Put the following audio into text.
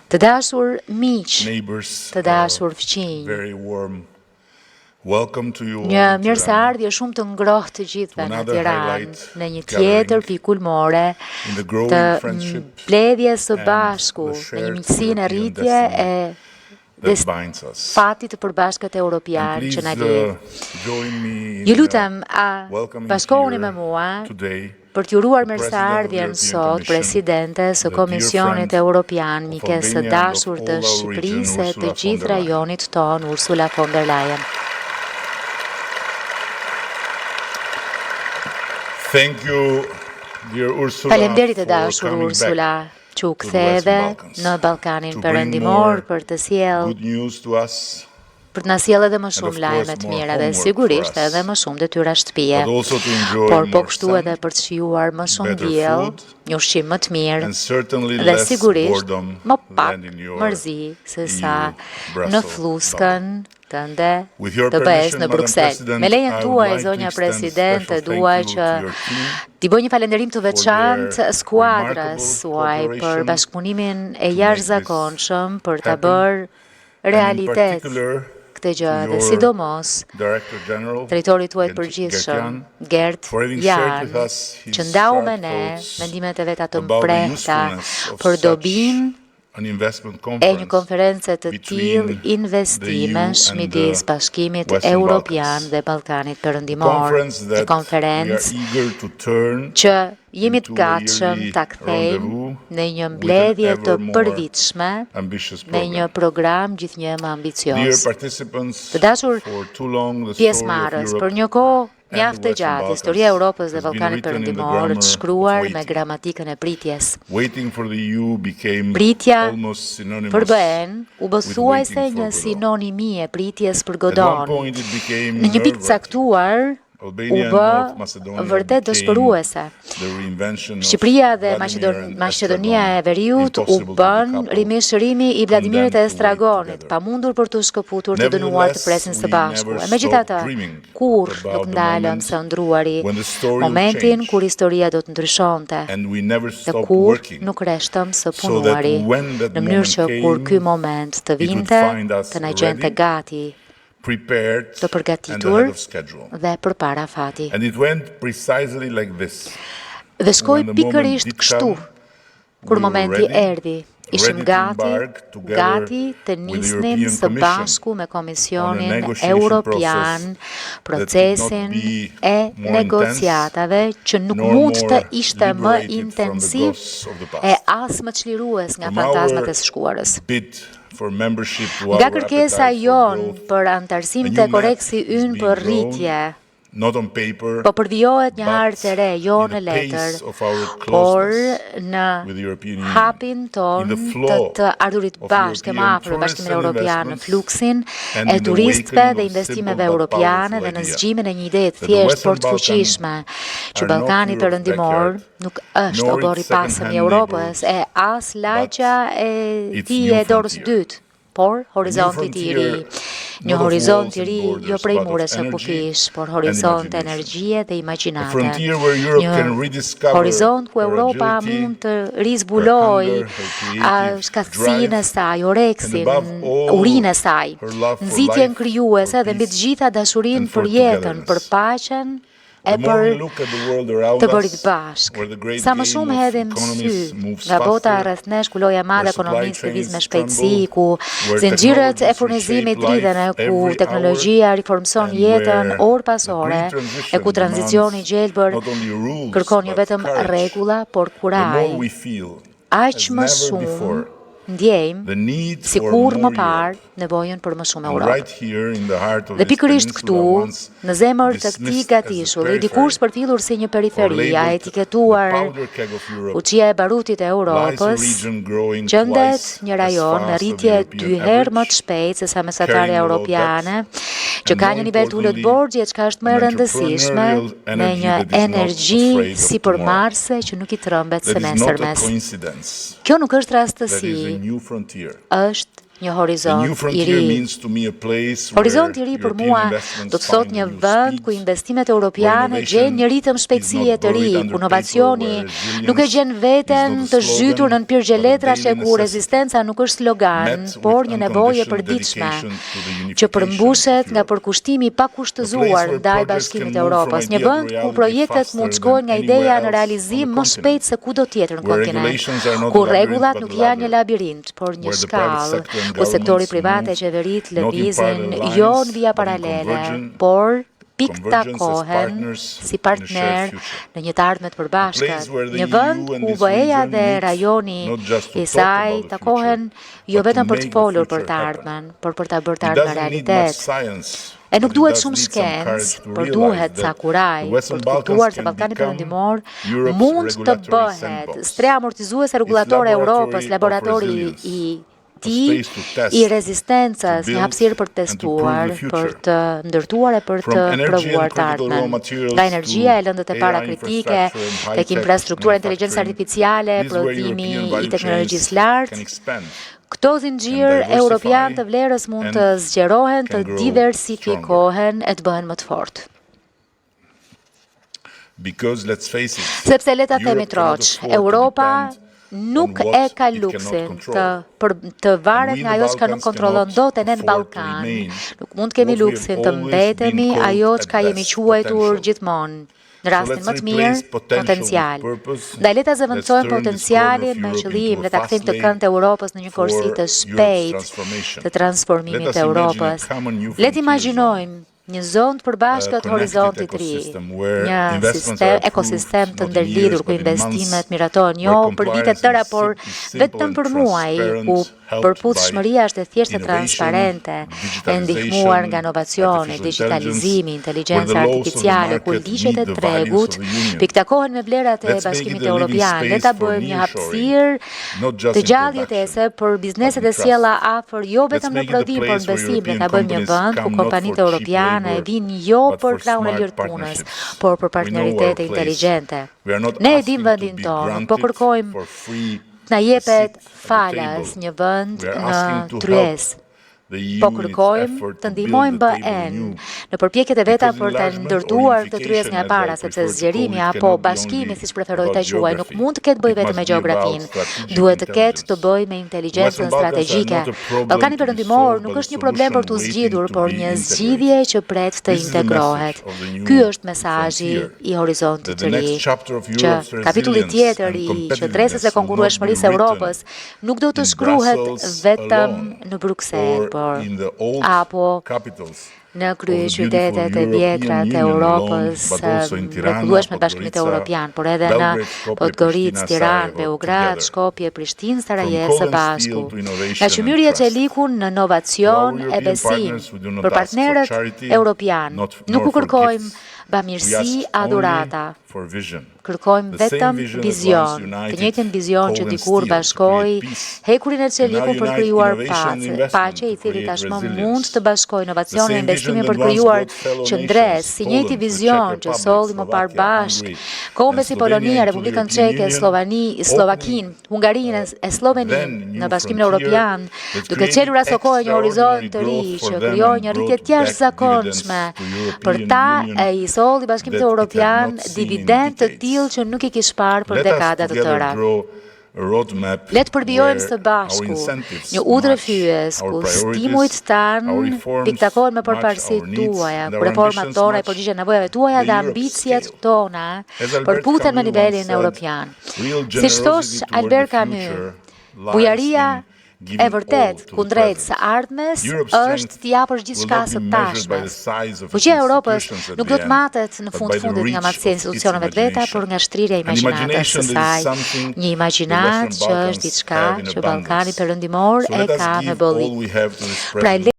Të dashur miq, të dashur fëmijë, një mirëseardhje shumë të ngrohtë të gjithëve në Tiranë, në një tjetër pikë ulmore të mbledhjes së bashku, në një miqësinë rritje e fatit të përbashkët evropian që na lidh. Ju lutem, bashkohuni me mua për t'ju uruar mirëseardhjen sot presidentes së Komisionit Evropian, mikes së dashur të Shqipërisë e të gjithë rajonit ton, Ursula von der Leyen. Faleminderit e dashur Ursula që u ktheve në Ballkanin Perëndimor për të na sjellë edhe më shumë lajme të mira dhe sigurisht edhe më shumë detyra shtëpie, por po kështu edhe për të shijuar më shumë diell, një ushqim më të mirë dhe sigurisht më pak mërzi se sa në Fluskën tënde të BE-s në Bruksel. Me lejen tuaj, zonja presidente, dua që t'i bëj një falënderim të veçantë skuadrës suaj për bashkëpunimin e jashtëzakonshëm për ta bërë realitet këtë gjë dhe sidomos drejtorit tuaj përgjithshëm, Gert Jan, që ndau me ne mendimet e veta të mprehta për dobinë e një konferencë të tillë investimesh midis Bashkimit Evropian dhe Ballkanit Perëndimor, një konferencë që jemi të gatshëm ta kthejmë në një mbledhje të përditshme me një program gjithnjë më ambicioz. Të dashur pjesëmarrës, për një kohë mjaft të gjatë, historia e Europës dhe Ballkanit Perëndimor është shkruar me gramatikën e pritjes. Pritja për BE-n u bë thuajse një sinonimi e pritjes për Godon. Në një pikë caktuar u bë vërtet dëshpëruese. Shqipëria dhe Maqedonia e Veriut u bën rimishërimi i Vladimirit e Estragonit, pamundur për të shkëputur të dënuar të presin së bashku. E megjithatë, kur nuk ndalëm së ndruari momentin kur historia do të ndryshonte, dhe kur nuk reshtëm së punuari, në mënyrë që kur ky moment të vinte, të na gjente gati, të përgatitur dhe përpara fati. Dhe shkoi pikërisht kështu, kur momenti erdhi. Ishim gati të nisnim së bashku me Komisionin Evropian procesin e negociatave që nuk mund të ishte më intensiv e as më çlirues nga fantazmat e së shkuarës. Nga kërkesa jon për antarësim të koreksi ynë për rritje, po përvijohet një hartë e re, jo në letër, por në hapin ton të ardhurit bashkë, më afër Bashkimin Evropian, në fluksin e turistëve dhe investimeve europiane dhe në zgjimin e një ide të thjesht por të fuqishme, që Ballkani Perëndimor nuk është obor i pasëm i Europës e as lagja e tij e dorës dytë, por horizonti i ri. Një horizont i ri jo prej mures e kufish, por horizont energjie dhe imagjinate. Një horizont ku Europa mund të rizbuloj shkatësinë e saj, oreksin, urinë e saj, nxitjen krijuese dhe mbi të gjitha dashurinë për jetën, për paqen e për të bërit bashkë. Sa më shumë hedhim sy nga bota rreth nesh, ku loja e madhe ekonomisë lëviz me shpejtësi, ku zinxhirët e furnizimit dridhen, ku teknologjia riformson jetën orë pas ore, e ku tranzicioni i gjelbër kërkon jo vetëm rregulla, por kuraj. Aq më shumë ndjejmë, si kur më parë, nevojën për më shumë Europë. Dhe pikërisht këtu, në zemër të këtij gatishulli, dikush përfillur si një periferi, etiketuar fuqia e barutit e Europës, gjendet një rajon në rritje 2 herë më të shpejtë se sa mesatarja europiane, që ka një nivel të ulët borxhi, që është më e rëndësishme, me një energji sipërmarrëse që nuk i trembet se nesërmes. Kjo nuk është rastësi, është një horizont i ri. Horizonti i ri për mua do të thotë një vend ku investimet europiane gjejnë një ritëm shpejtësie të ri, ku inovacioni nuk e gjen veten të zhytur në pirgje letrash e ku rezistenca nuk është slogan, por një nevojë e përditshme që përmbushet nga përkushtimi i pakushtëzuar ndaj Bashkimit të Evropës, një vend ku projektet mund të shkojnë nga ideja në realizim më shpejt se kudo tjetër në kontinent, ku rregullat nuk janë një labirint, por një shkallë, ku sektori privat e qeverit lëvizin jo në vija paralele, por piktakohen si partner në një të ardhme të përbashkët. Një vend ku BE-ja dhe rajoni i saj takohen jo vetëm për të folur për të ardhmen, por për ta bërë të ardhmen realitet. E nuk duhet shumë shkencë, por duhet sa kuraj për të kuptuar se Ballkani Perëndimor mund të bëhet streha amortizuese rregullatore e Europës, laboratori i i rezistencës, një hapësirë për të testuar, për të ndërtuar e për të provuar të ardhmen. Nga energjia e lëndët e para kritike, tek infrastruktura inteligjencë artificiale, prodhimi i teknologjisë lartë, këto zinxhir europian të vlerës mund të zgjerohen, të diversifikohen e të bëhen më të fortë. Sepse le ta themi troç, Europa nuk e ka luksin të varet nga ajo që nuk kontrollon dot e ne në Ballkan. Nuk mund të kemi luksin të mbetemi ajo që jemi quajtur gjithmonë. Në rastin më të mirë, potencial. Ndaj le ta zëvendësojmë potencialin me qëllim, le ta kthejmë të kënd të Europës në një korsi të shpejtë të transformimit të Europës. Le të imagjinojmë një zonë të përbashkët horizontit ri, një ekosistem të ndërlidhur ku investimet miratojnë jo për vite tëra, por vetëm për muaj, ku përputhshmëria është e thjeshtë e transparente, e ndihmuar nga inovacioni, digitalizimi, inteligjenca artificiale, ku ligjet e tregut piktakohen me vlerat e Bashkimit Evropian. Le ta bëjmë një hapësirë të gjallë jetese për bizneset e sjella afër, jo vetëm në prodhim, por në besim. Le ta bëjmë një vend ku kompanitë europiane e vinë jo për krahun e lirë të punës, por për partneritete inteligjente. Ne e dim vendin tonë, po kërkojmë na jepet falas një vend në tryezë. Po kërkojmë të ndihmojmë BE-n në përpjekjet e veta për të ndërtuar këtë tryezë nga e para, sepse zgjerimi apo bashkimi, siç preferoj ta quaj, nuk mund të ketë bëjë vetëm me gjeografinë, duhet të ketë të bëjë me inteligjencën strategjike. Ballkani Perëndimor nuk është një problem për t'u zgjidhur, por një zgjidhje që pret të integrohet. Ky është mesazhi i horizontit të ri, që kapitulli tjetër i qendresës së konkurrueshmërisë së Europës nuk do të shkruhet vetëm në Bruksel, apo në kryeqytetet e vjetra të Europës, mrekullueshme Bashkimit Evropian, por edhe në Podgoricë, Tiranë, Beograd, Shkopje, Prishtinë, Sarajevo së bashku. Nga qymyri e çelikun në inovacion e besim për partnerët europian. Nuk u kërkojmë bamirësi a dhurata. Kërkojmë vetëm vizion, të njëjtin vizion që dikur bashkoi hekurin e çelikun për krijuar paqe, i cili tashmë mund të bashkojë inovacion e investimin për krijuar qendres, si njëjti vizion që solli më parë bashk kombe si Polonia, Republikën Çeke, Slovakinë, Hungarinë e Sloveninë në Bashkimin Evropian, duke çelur aso kohë një horizont të ri që krijoi një rritje të jashtëzakonshme për ta e i solli Bashkimit Evropian dividend të tillë që nuk i kish parë për dekada të tëra. Le të përbijojmë së bashku një udhërrefyes ku stimujt tanë piktakohen me përparësitë tuaja, ku reformat tona i përgjigjen nevojave tuaja dhe ambicjet tona përputhen me nivelin evropian. Siç thosh Albert Camus, bujaria e vërtet kundrejt së ardhmes është t'i japësh gjithçka së tashmes. Fuqia e Europës nuk do të matet në fundit nga matësia e institucioneve të veta, por nga shtrirja e imagjinatës së saj, një imagjinat që është diçka që Ballkani Perëndimor e ka me bolli.